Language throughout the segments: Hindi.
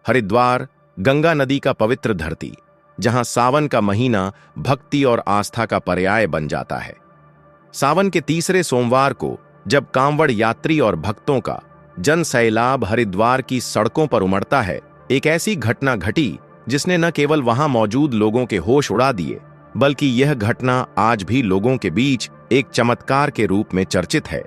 हरिद्वार, गंगा नदी का पवित्र धरती, जहां सावन का महीना भक्ति और आस्था का पर्याय बन जाता है। सावन के तीसरे सोमवार को जब कांवड़ यात्री और भक्तों का जन सैलाब हरिद्वार की सड़कों पर उमड़ता है, एक ऐसी घटना घटी जिसने न केवल वहां मौजूद लोगों के होश उड़ा दिए, बल्कि यह घटना आज भी लोगों के बीच एक चमत्कार के रूप में चर्चित है।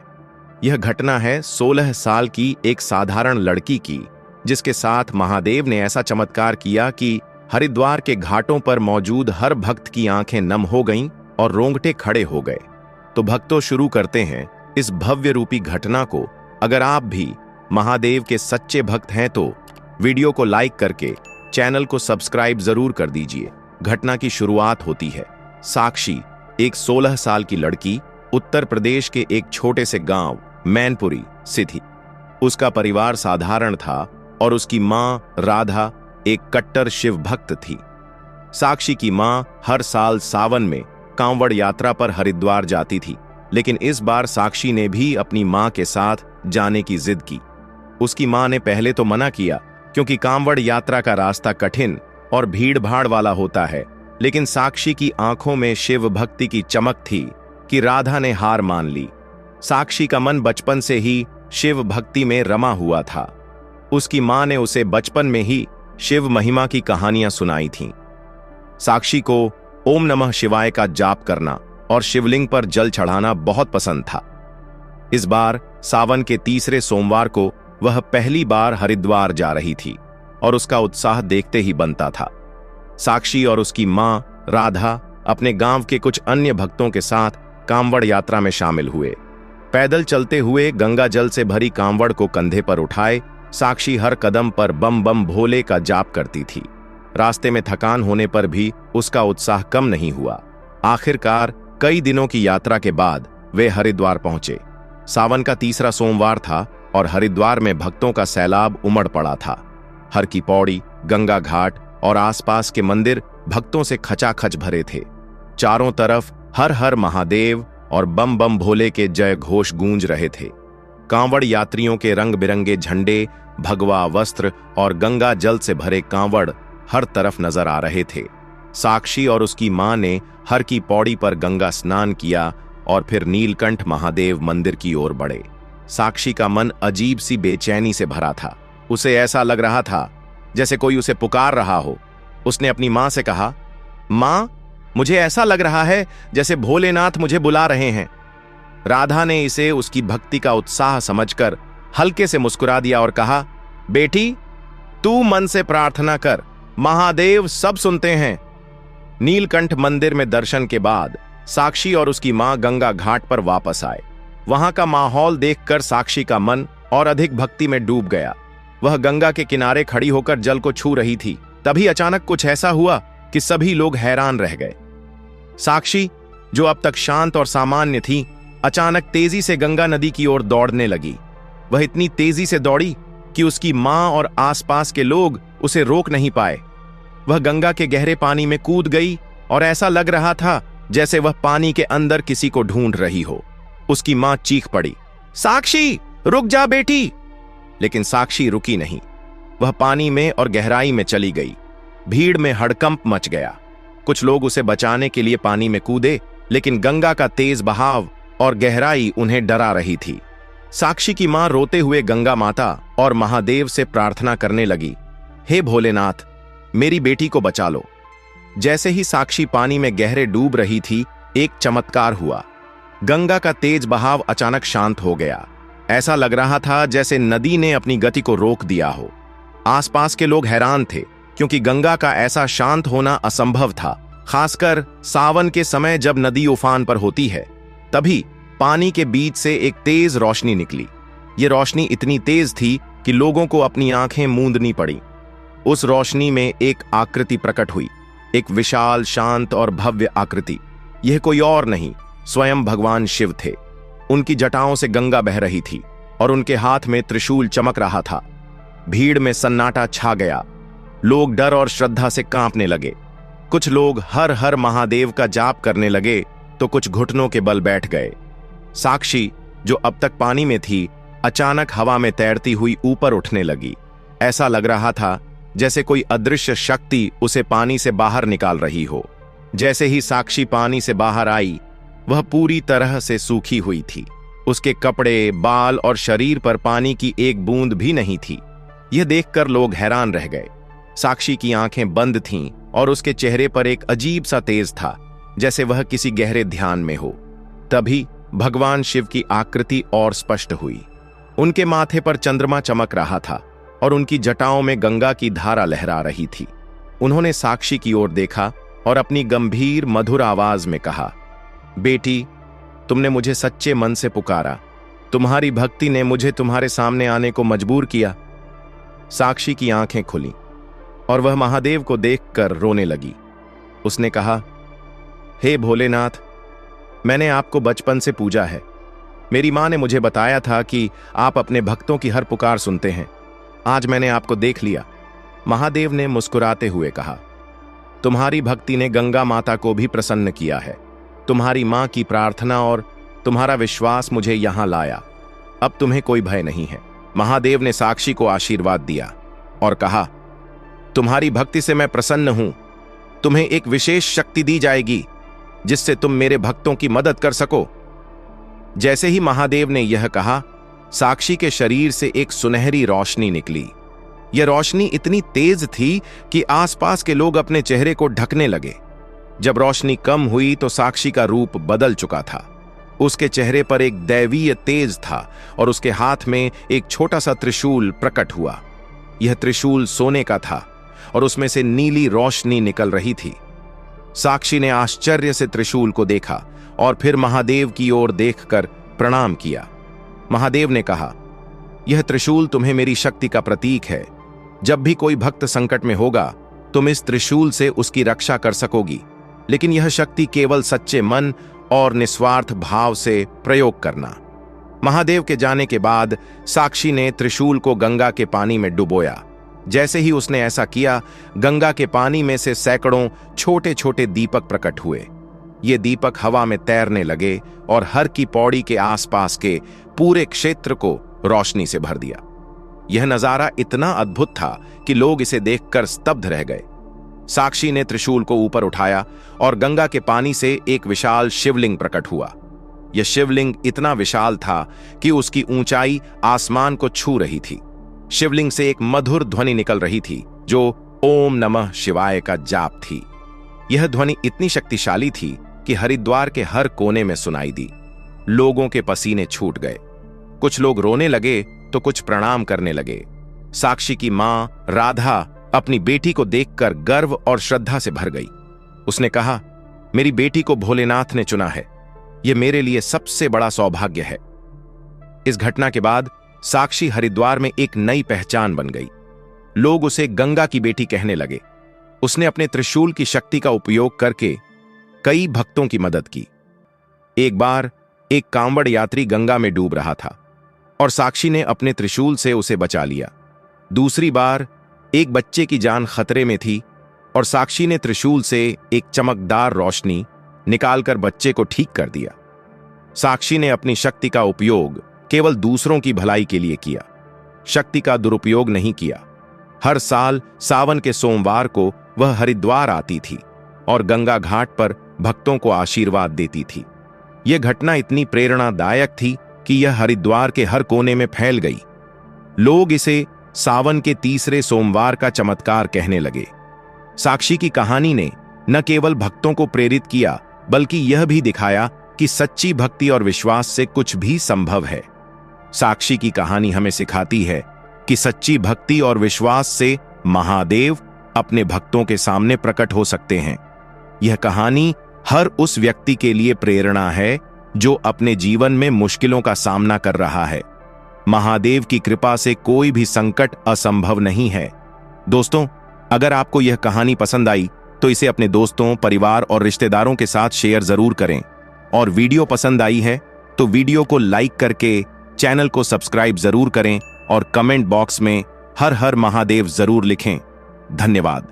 यह घटना है 16 साल की एक साधारण लड़की की, जिसके साथ महादेव ने ऐसा चमत्कार किया कि हरिद्वार के घाटों पर मौजूद हर भक्त की आंखें नम हो गईं और रोंगटे खड़े हो गए। तो भक्तों, शुरू करते हैं इस भव्य रूपी घटना को। अगर आप भी महादेव के सच्चे भक्त हैं तो वीडियो को लाइक करके चैनल को सब्सक्राइब जरूर कर dीजिए। घटना की शुरुआत होती है। साक्षी, एक 16 साल की लड़की, उत्तर प्रदेश के एक छोटे से गांव मैनपुरी से थी। उसका परिवार साधारण था और उसकी मां राधा एक कट्टर शिव भक्त थी। साक्षी की मां हर साल सावन में कांवड़ यात्रा पर हरिद्वार जाती थी, लेकिन इस बार साक्षी ने भी अपनी मां के साथ जाने की जिद की। उसकी मां ने पहले तो मना किया, क्योंकि कांवड़ यात्रा का रास्ता कठिन और भीड़ भाड़ वाला होता है, लेकिन साक्षी की आंखों में शिव भक्ति की चमक थी कि राधा ने हार मान ली। साक्षी का मन बचपन से ही शिव भक्ति में रमा हुआ था। उसकी मां ने उसे बचपन में ही शिव महिमा की कहानियां सुनाई थीं। साक्षी को ओम नमः शिवाय का जाप करना और शिवलिंग पर जल चढ़ाना बहुत पसंद था। इस बार सावन के तीसरे सोमवार को वह पहली बार हरिद्वार जा रही थी और उसका उत्साह देखते ही बनता था। साक्षी और उसकी मां राधा अपने गांव के कुछ अन्य भक्तों के साथ कांवड़ यात्रा में शामिल हुए। पैदल चलते हुए गंगा जल से भरी कांवड़ को कंधे पर उठाए साक्षी हर कदम पर बम बम भोले का जाप करती थी। रास्ते में थकान होने पर भी उसका उत्साह कम नहीं हुआ। आखिरकार कई दिनों की यात्रा के बाद वे हरिद्वार पहुंचे। सावन का तीसरा सोमवार था और हरिद्वार में भक्तों का सैलाब उमड़ पड़ा था। हर की पौड़ी, गंगा घाट और आसपास के मंदिर भक्तों से खचाखच भरे थे। चारों तरफ हर हर महादेव और बम बम भोले के जय घोष गूंज रहे थे। कांवड़ यात्रियों के रंग बिरंगे झंडे, भगवा वस्त्र और गंगा जल से भरे कांवड़ हर तरफ नजर आ रहे थे। साक्षी और उसकी मां ने हर की पौड़ी पर गंगा स्नान किया और फिर नीलकंठ महादेव मंदिर की ओर बढ़े। साक्षी का मन अजीब सी बेचैनी से भरा था। उसे ऐसा लग रहा था जैसे कोई उसे पुकार रहा हो। उसने अपनी मां से कहा, मां, मुझे ऐसा लग रहा है जैसे भोलेनाथ मुझे बुला रहे हैं। राधा ने इसे उसकी भक्ति का उत्साह समझकर हल्के से मुस्कुरा दिया और कहा, बेटी, तू मन से प्रार्थना कर, महादेव सब सुनते हैं। नीलकंठ मंदिर में दर्शन के बाद साक्षी और उसकी मां गंगा घाट पर वापस आए। वहां का माहौल देखकर साक्षी का मन और अधिक भक्ति में डूब गया। वह गंगा के किनारे खड़ी होकर जल को छू रही थी। तभी अचानक कुछ ऐसा हुआ कि सभी लोग हैरान रह गए। साक्षी, जो अब तक शांत और सामान्य थी, अचानक तेजी से गंगा नदी की ओर दौड़ने लगी। वह इतनी तेजी से दौड़ी कि उसकी मां और आसपास के लोग उसे रोक नहीं पाए। वह गंगा के गहरे पानी में कूद गई और ऐसा लग रहा था जैसे वह पानी के अंदर किसी को ढूंढ रही हो। उसकी मां चीख पड़ी, साक्षी, रुक जा बेटी। लेकिन साक्षी रुकी नहीं। वह पानी में और गहराई में चली गई। भीड़ में हड़कंप मच गया। कुछ लोग उसे बचाने के लिए पानी में कूदे, लेकिन गंगा का तेज बहाव और गहराई उन्हें डरा रही थी। साक्षी की मां रोते हुए गंगा माता और महादेव से प्रार्थना करने लगी, हे भोलेनाथ, मेरी बेटी को बचा लो। जैसे ही साक्षी पानी में गहरे डूब रही थी, एक चमत्कार हुआ। गंगा का तेज बहाव अचानक शांत हो गया। ऐसा लग रहा था जैसे नदी ने अपनी गति को रोक दिया हो। आसपास के लोग हैरान थे, क्योंकि गंगा का ऐसा शांत होना असंभव था, खासकर सावन के समय जब नदी उफान पर होती है। तभी पानी के बीच से एक तेज रोशनी निकली। ये रोशनी इतनी तेज थी कि लोगों को अपनी आंखें मूंदनी पड़ी। उस रोशनी में एक आकृति प्रकट हुई, एक विशाल, शांत और भव्य आकृति। यह कोई और नहीं, स्वयं भगवान शिव थे। उनकी जटाओं से गंगा बह रही थी और उनके हाथ में त्रिशूल चमक रहा था। भीड़ में सन्नाटा छा गया। लोग डर और श्रद्धा से कांपने लगे। कुछ लोग हर हर महादेव का जाप करने लगे तो कुछ घुटनों के बल बैठ गए। साक्षी, जो अब तक पानी में थी, अचानक हवा में तैरती हुई ऊपर उठने लगी। ऐसा लग रहा था जैसे कोई अदृश्य शक्ति उसे पानी से बाहर निकाल रही हो। जैसे ही साक्षी पानी से बाहर आई, वह पूरी तरह से सूखी हुई थी। उसके कपड़े, बाल और शरीर पर पानी की एक बूंद भी नहीं थी। यह देखकर लोग हैरान रह गए। साक्षी की आंखें बंद थीं और उसके चेहरे पर एक अजीब सा तेज था, जैसे वह किसी गहरे ध्यान में हो। तभी भगवान शिव की आकृति और स्पष्ट हुई। उनके माथे पर चंद्रमा चमक रहा था और उनकी जटाओं में गंगा की धारा लहरा रही थी। उन्होंने साक्षी की ओर देखा और अपनी गंभीर मधुर आवाज में कहा, बेटी, तुमने मुझे सच्चे मन से पुकारा। तुम्हारी भक्ति ने मुझे तुम्हारे सामने आने को मजबूर किया। साक्षी की आंखें खुली और वह महादेव को देखकर रोने लगी। उसने कहा, हे भोलेनाथ, मैंने आपको बचपन से पूजा है। मेरी मां ने मुझे बताया था कि आप अपने भक्तों की हर पुकार सुनते हैं। आज मैंने आपको देख लिया। महादेव ने मुस्कुराते हुए कहा, तुम्हारी भक्ति ने गंगा माता को भी प्रसन्न किया है। तुम्हारी मां की प्रार्थना और तुम्हारा विश्वास मुझे यहां लाया। अब तुम्हें कोई भय नहीं है। महादेव ने साक्षी को आशीर्वाद दिया और कहा, तुम्हारी भक्ति से मैं प्रसन्न हूं। तुम्हें एक विशेष शक्ति दी जाएगी जिससे तुम मेरे भक्तों की मदद कर सको। जैसे ही महादेव ने यह कहा, साक्षी के शरीर से एक सुनहरी रोशनी निकली। यह रोशनी इतनी तेज थी कि आसपास के लोग अपने चेहरे को ढकने लगे। जब रोशनी कम हुई तो साक्षी का रूप बदल चुका था। उसके चेहरे पर एक दैवीय तेज था और उसके हाथ में एक छोटा सा त्रिशूल प्रकट हुआ। यह त्रिशूल सोने का था और उसमें से नीली रोशनी निकल रही थी। साक्षी ने आश्चर्य से त्रिशूल को देखा और फिर महादेव की ओर देखकर प्रणाम किया। महादेव ने कहा, यह त्रिशूल तुम्हें मेरी शक्ति का प्रतीक है। जब भी कोई भक्त संकट में होगा, तुम इस त्रिशूल से उसकी रक्षा कर सकोगी। लेकिन यह शक्ति केवल सच्चे मन और निस्वार्थ भाव से प्रयोग करना। महादेव के जाने के बाद साक्षी ने त्रिशूल को गंगा के पानी में डुबोया। जैसे ही उसने ऐसा किया, गंगा के पानी में से सैकड़ों छोटे छोटे दीपक प्रकट हुए। ये दीपक हवा में तैरने लगे और हर की पौड़ी के आसपास के पूरे क्षेत्र को रोशनी से भर दिया। यह नजारा इतना अद्भुत था कि लोग इसे देखकर स्तब्ध रह गए। साक्षी ने त्रिशूल को ऊपर उठाया और गंगा के पानी से एक विशाल शिवलिंग प्रकट हुआ। यह शिवलिंग इतना विशाल था कि उसकी ऊंचाई आसमान को छू रही थी। शिवलिंग से एक मधुर ध्वनि निकल रही थी जो ओम नमः शिवाय का जाप थी। यह ध्वनि इतनी शक्तिशाली थी कि हरिद्वार के हर कोने में सुनाई दी। लोगों के पसीने छूट गए। कुछ लोग रोने लगे तो कुछ प्रणाम करने लगे। साक्षी की मां राधा अपनी बेटी को देखकर गर्व और श्रद्धा से भर गई। उसने कहा, मेरी बेटी को भोलेनाथ ने चुना है। यह मेरे लिए सबसे बड़ा सौभाग्य है। इस घटना के बाद साक्षी हरिद्वार में एक नई पहचान बन गई। लोग उसे गंगा की बेटी कहने लगे। उसने अपने त्रिशूल की शक्ति का उपयोग करके कई भक्तों की मदद की। एक बार एक कांवड़ यात्री गंगा में डूब रहा था और साक्षी ने अपने त्रिशूल से उसे बचा लिया। दूसरी बार एक बच्चे की जान खतरे में थी और साक्षी ने त्रिशूल से एक चमकदार रोशनी निकालकर बच्चे को ठीक कर दिया। साक्षी ने अपनी शक्ति का उपयोग केवल दूसरों की भलाई के लिए किया, शक्ति का दुरुपयोग नहीं किया। हर साल सावन के सोमवार को वह हरिद्वार आती थी और गंगा घाट पर भक्तों को आशीर्वाद देती थी। यह घटना इतनी प्रेरणादायक थी कि यह हरिद्वार के हर कोने में फैल गई। लोग इसे सावन के तीसरे सोमवार का चमत्कार कहने लगे। साक्षी की कहानी ने न केवल भक्तों को प्रेरित किया, बल्कि यह भी दिखाया कि सच्ची भक्ति और विश्वास से कुछ भी संभव है। साक्षी की कहानी हमें सिखाती है कि सच्ची भक्ति और विश्वास से महादेव अपने भक्तों के सामने प्रकट हो सकते हैं। यह कहानी हर उस व्यक्ति के लिए प्रेरणा है जो अपने जीवन में मुश्किलों का सामना कर रहा है। महादेव की कृपा से कोई भी संकट असंभव नहीं है। दोस्तों, अगर आपको यह कहानी पसंद आई तो इसे अपने दोस्तों, परिवार और रिश्तेदारों के साथ शेयर जरूर करें। और वीडियो पसंद आई है तो वीडियो को लाइक करके चैनल को सब्सक्राइब जरूर करें और कमेंट बॉक्स में हर हर महादेव जरूर लिखें। धन्यवाद।